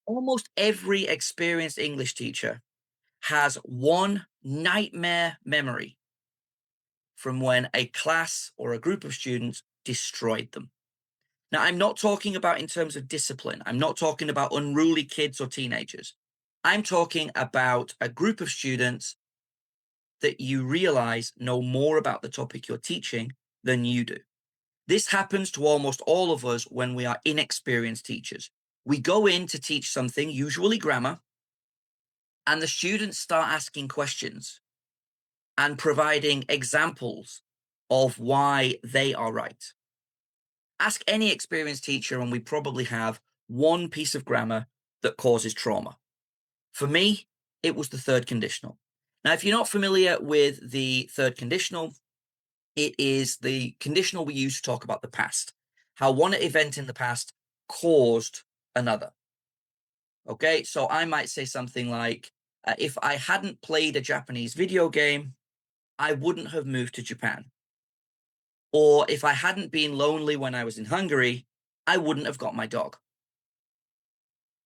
Almost every experienced English teacher has one nightmare memory from when a class or a group of students destroyed them. Now, I'm not talking about in terms of discipline. I'm not talking about unruly kids or teenagers. I'm talking about a group of students that you realize know more about the topic you're teaching than you do. This happens to almost all of us when we are inexperienced teachers. We go in to teach something, usually grammar, and the students start asking questions and providing examples of why they are right. Ask any experienced teacher, and we probably have one piece of grammar that causes trauma. For me, it was the third conditional. Now, if you're not familiar with the third conditional, it is the conditional we use to talk about the past, how one event in the past caused another. Okay, so I might say something like, if I hadn't played a Japanese video game, I wouldn't have moved to Japan. Or if I hadn't been lonely when I was in Hungary, I wouldn't have got my dog.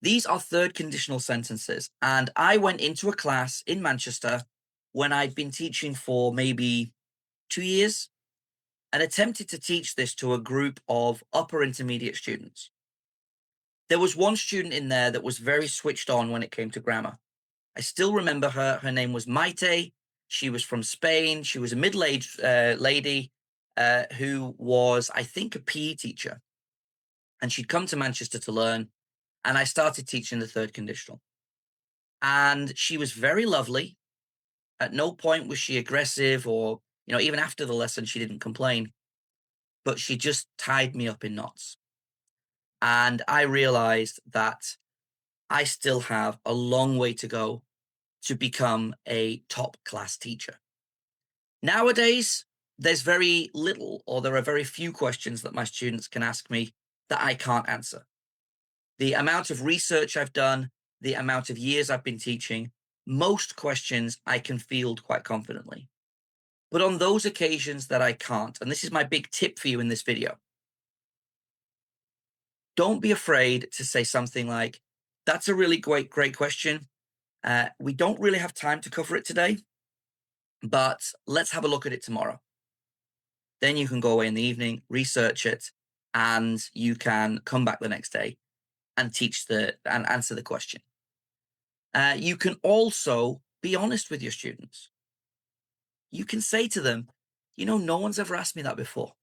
These are third conditional sentences. And I went into a class in Manchester when I'd been teaching for maybe 2 years and attempted to teach this to a group of upper intermediate students. There was one student in there that was very switched on when it came to grammar. I still remember her. Her name was Maite. She was from Spain. She was a middle aged lady who was, I think, a PE teacher. And she'd come to Manchester to learn. And I started teaching the third conditional. And she was very lovely. At no point was she aggressive or, even after the lesson, she didn't complain, but she just tied me up in knots. And I realized that I still have a long way to go to become a top class teacher. Nowadays, there's very little, or there are very few questions that my students can ask me that I can't answer. The amount of research I've done, the amount of years I've been teaching, most questions I can field quite confidently. But on those occasions that I can't, and this is my big tip for you in this video, don't be afraid to say something like, that's a really great question. We don't really have time to cover it today, but let's have a look at it tomorrow. Then you can go away in the evening, research it, and you can come back the next day and and answer the question. You can also be honest with your students. You can say to them, no one's ever asked me that before.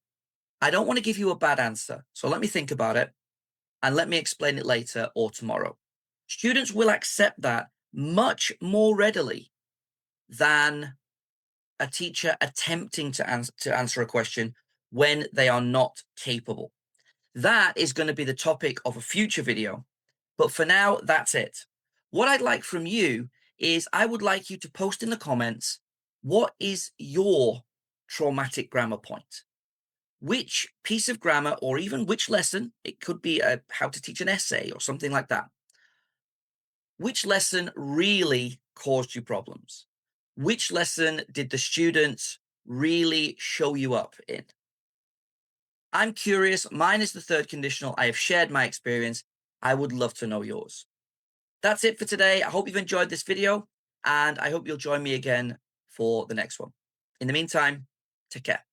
I don't want to give you a bad answer. So let me think about it and let me explain it later or tomorrow. Students will accept that much more readily than a teacher attempting to answer a question when they are not capable. That is going to be the topic of a future video. But for now, that's it. What I'd like from you is I would like you to post in the comments, what is your traumatic grammar point? Which piece of grammar or even which lesson, it could be how to teach an essay or something like that. Which lesson really caused you problems? Which lesson did the students really show you up in? I'm curious. Mine is the third conditional. I have shared my experience. I would love to know yours. That's it for today. I hope you've enjoyed this video and I hope you'll join me again for the next one. In the meantime, take care.